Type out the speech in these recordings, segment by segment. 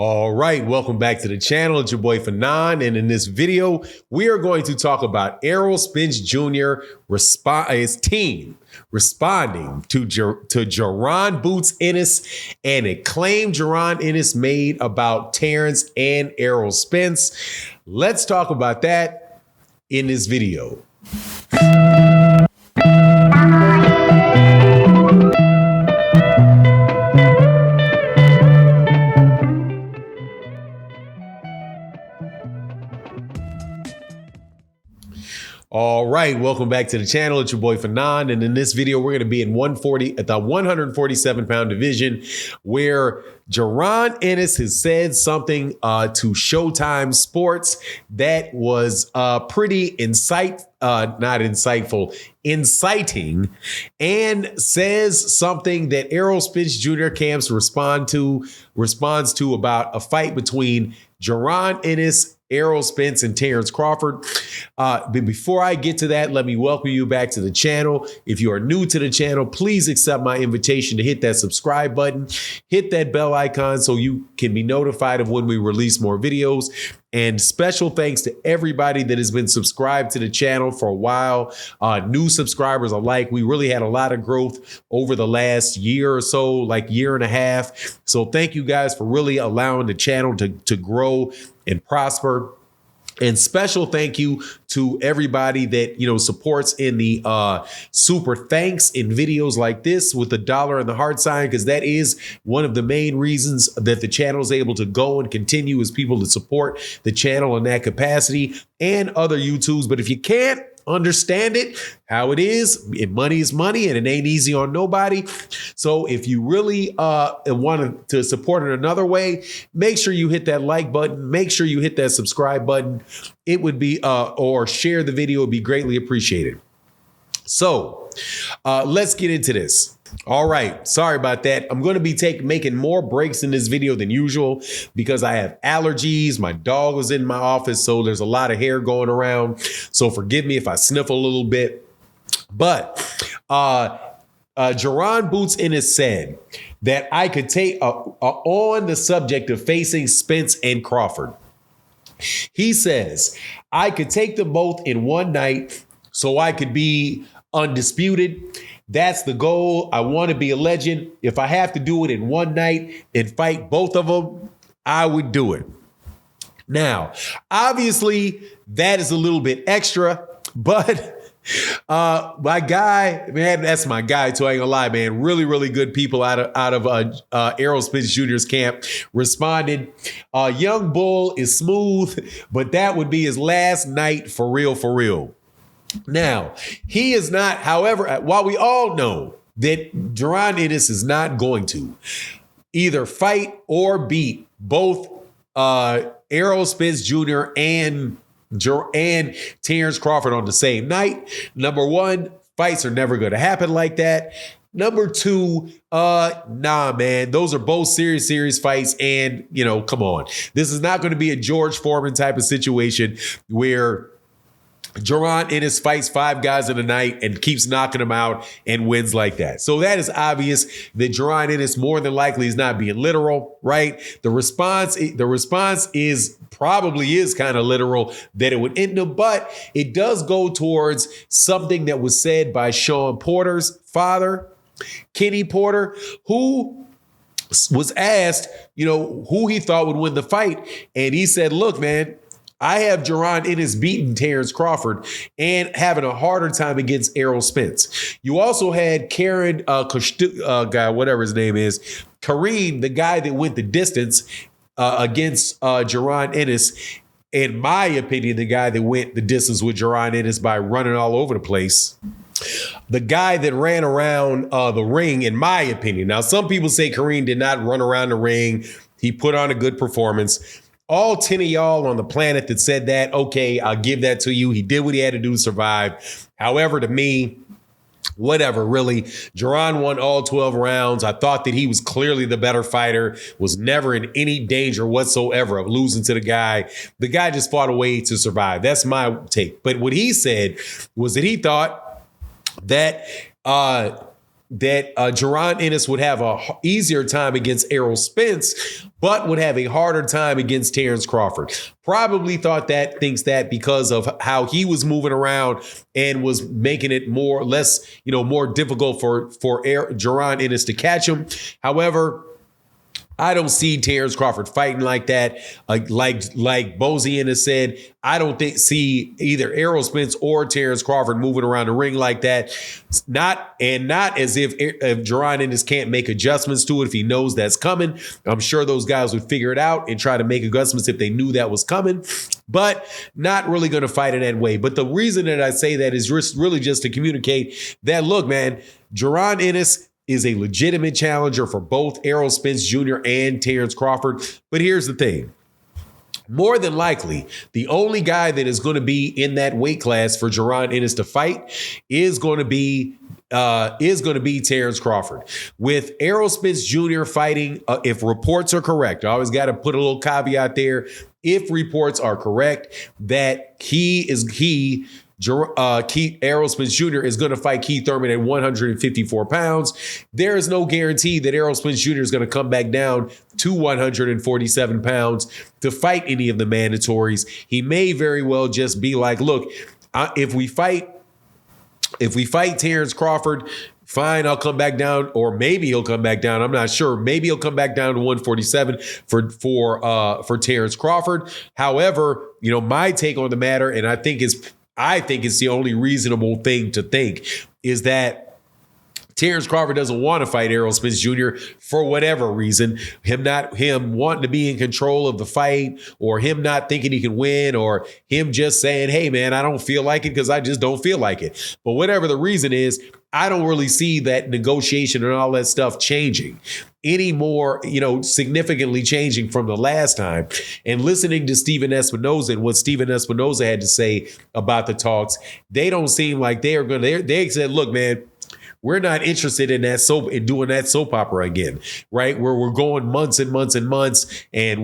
All right, welcome back to the channel. It's your boy Fanon, and in this video, we are going to talk about Errol Spence Jr. His team responding to Jaron Boots Ennis and a claim Jaron Ennis made about Terrence and Errol Spence. Let's talk about that in this video. All right, welcome back to the channel. It's your boy Fanon, and in this video, we're going to be in 140 at the 147-pound division, where Jaron Ennis has said something to Showtime Sports that was pretty inciting, and says something that Errol Spence Jr. camps responds to about a fight between Jaron Ennis, Errol Spence, and Terence Crawford. But before I get to that, let me welcome you back to the channel. If you are new to the channel, please accept my invitation to hit that subscribe button, hit that bell icon so you can be notified of when we release more videos. And special thanks to everybody that has been subscribed to the channel for a while. New subscribers alike. We really had a lot of growth over the last year or so, like year and a half. So thank you guys for really allowing the channel to grow and prosper. And special thank you to everybody that, supports in the super thanks in videos like this with the dollar and the heart sign, because that is one of the main reasons that the channel is able to go and continue, is people to support the channel in that capacity and other YouTubes. But if you can't understand it, how it is, money is money, and it ain't easy on nobody. So if you really want to support it another way, make sure you hit that like button, make sure you hit that subscribe button. It would be, or share the video, would be greatly appreciated. So let's get into this. All right, sorry about that. I'm going to be making more breaks in this video than usual because I have allergies. My dog was in my office, so there's a lot of hair going around. So forgive me if I sniffle a little bit. But Jaron Boots Ennis said that I could take on the subject of facing Spence and Crawford. He says, I could take them both in one night so I could be undisputed. That's the goal. I want to be a legend. If I have to do it in one night and fight both of them, I would do it. Now, obviously, that is a little bit extra, but my guy, man, that's my guy too. I ain't gonna lie, man. Really, really good people out of Errol Spence Jr.'s camp responded. Young Bull is smooth, but that would be his last night for real, for real. Now, he is not, however, while we all know that Jaron Ennis is not going to either fight or beat both Errol Spence Jr. and Terence Crawford on the same night. Number one, fights are never going to happen like that. Number two, nah, man, those are both serious fights. And, come on. This is not going to be a George Foreman type of situation where Jaron Ennis fights 5 guys in a night and keeps knocking them out and wins like that. So that is obvious that Jaron Ennis more than likely is not being literal, right? The response is probably kind of literal that it would end up, but it does go towards something that was said by Sean Porter's father, Kenny Porter, who was asked, who he thought would win the fight. And he said, look, man, I have Jaron Ennis beating Terence Crawford and having a harder time against Errol Spence. You also had Karen, guy, whatever his name is, Kareem, the guy that went the distance against Jaron Ennis. In my opinion, the guy that went the distance with Jaron Ennis by running all over the place. The guy that ran around the ring, in my opinion. Now, some people say Kareem did not run around the ring. He put on a good performance. All 10 of y'all on the planet that said that, okay, I'll give that to you. He did what he had to do to survive. However, to me, whatever, really. Jaron won all 12 rounds. I thought that he was clearly the better fighter, was never in any danger whatsoever of losing to the guy. The guy just fought a way to survive. That's my take. But what he said was that he thought that that Jaron Ennis would have a easier time against Errol Spence, but would have a harder time against Terence Crawford. Probably thinks that because of how he was moving around and was making it more difficult for Jaron Ennis to catch him. However, I don't see Terence Crawford fighting like that. Like Bozian has said, I don't see either Errol Spence or Terence Crawford moving around the ring like that. Not as if Jaron Ennis can't make adjustments to it if he knows that's coming. I'm sure those guys would figure it out and try to make adjustments if they knew that was coming, but not really going to fight in that way. But the reason that I say that is really just to communicate that, look, man, Jaron Ennis is a legitimate challenger for both Errol Spence Jr. and Terence Crawford. But here's the thing. More than likely, the only guy that is going to be in that weight class for Jaron Ennis to fight is going to be Terence Crawford. With Errol Spence Jr. fighting, if reports are correct, I always got to put a little caveat there. If reports are correct that Errol Spence Jr. is going to fight Keith Thurman at 154 pounds. There is no guarantee that Errol Spence Jr. is going to come back down to 147 pounds to fight any of the mandatories. He may very well just be like, look, if we fight Terence Crawford, fine, I'll come back down, or maybe he'll come back down. I'm not sure. Maybe he'll come back down to 147 for Terence Crawford. However, my take on the matter, and I think it's the only reasonable thing to think, is that Terence Crawford doesn't want to fight Errol Spence Jr. for whatever reason. Him wanting to be in control of the fight, or him not thinking he can win, or him just saying, hey, man, I don't feel like it because I just don't feel like it. But whatever the reason is, I don't really see that negotiation and all that stuff changing anymore, significantly changing from the last time. And listening to Stephen Espinoza and what Stephen Espinoza had to say about the talks, they don't seem like they said, look, man, we're not interested in doing that soap opera again, right? Where we're going months and months and months, and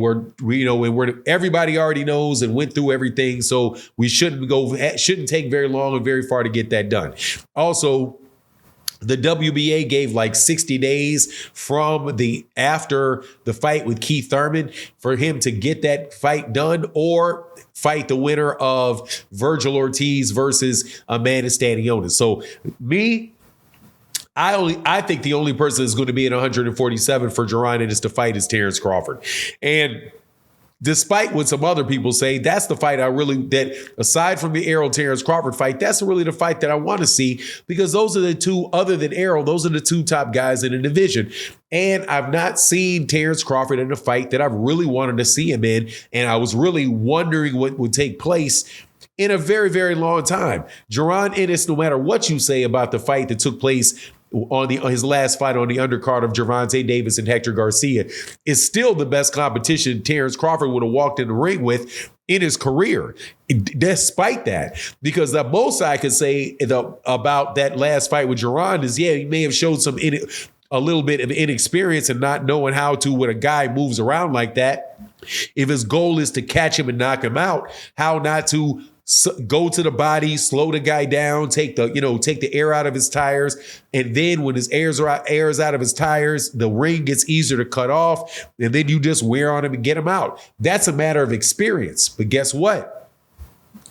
everybody already knows and went through everything. So we shouldn't take very long and very far to get that done. Also, the WBA gave like 60 days from after the fight with Keith Thurman for him to get that fight done, or fight the winner of Virgil Ortiz versus Amanda Stanionis. So I think the only person that's going to be at 147 for Jaron Ennis to fight is Terence Crawford. And despite what some other people say, that's the fight that aside from the Errol Terence Crawford fight, that's really the fight that I want to see, because those are the two, other than Errol, those are the two top guys in the division. And I've not seen Terence Crawford in a fight that I've really wanted to see him in. And I was really wondering what would take place in a very, very long time. Jaron Ennis, no matter what you say about the fight that took place on his last fight on the undercard of Gervonta Davis and Hector Garcia, is still the best competition Terence Crawford would have walked in the ring with in his career. Despite that, because the most I could say about that last fight with Jaron is, he may have showed a little bit of inexperience and not knowing how to, when a guy moves around like that, if his goal is to catch him and knock him out, how not to go to the body, slow the guy down, take the air out of his tires. And then when his air's out of his tires, the ring gets easier to cut off. And then you just wear on him and get him out. That's a matter of experience. But guess what?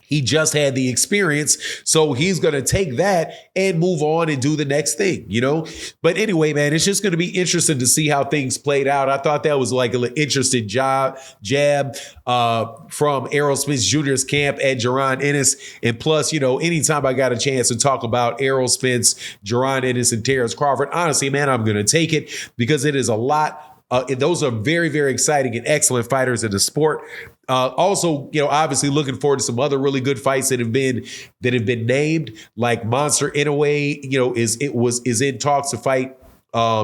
He just had the experience, so he's going to take that and move on and do the next thing, But anyway, man, it's just going to be interesting to see how things played out. I thought that was like an interesting jab from Errol Spence Jr.'s camp at Jaron Ennis. And plus, anytime I got a chance to talk about Errol Spence, Jaron Ennis, and Terence Crawford, honestly, man, I'm going to take it, because it is a lot. Those are very, very exciting and excellent fighters in the sport. Also, obviously looking forward to some other really good fights that have been named, like Monster Inoue, is in talks to fight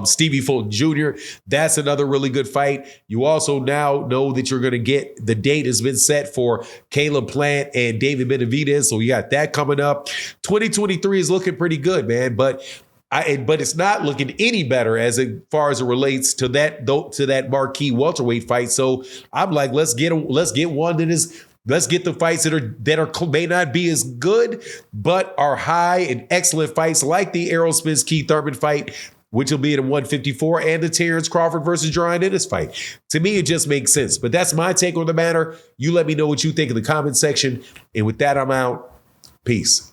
Stevie Fulton Jr. That's another really good fight. You also now know that you're going to get, the date has been set for Caleb Plant and David Benavidez. So you got that coming up. 2023 is looking pretty good, man. But it's not looking any better as far as it relates to that marquee welterweight fight. So I'm like, let's get one that is Let's get the fights that may not be as good, but are high and excellent fights, like the Errol Spence Keith Thurman fight, which will be at a 154, and the Terrence Crawford versus Jaron Ennis fight. To me, it just makes sense. But that's my take on the matter. You let me know what you think in the comment section. And with that, I'm out. Peace.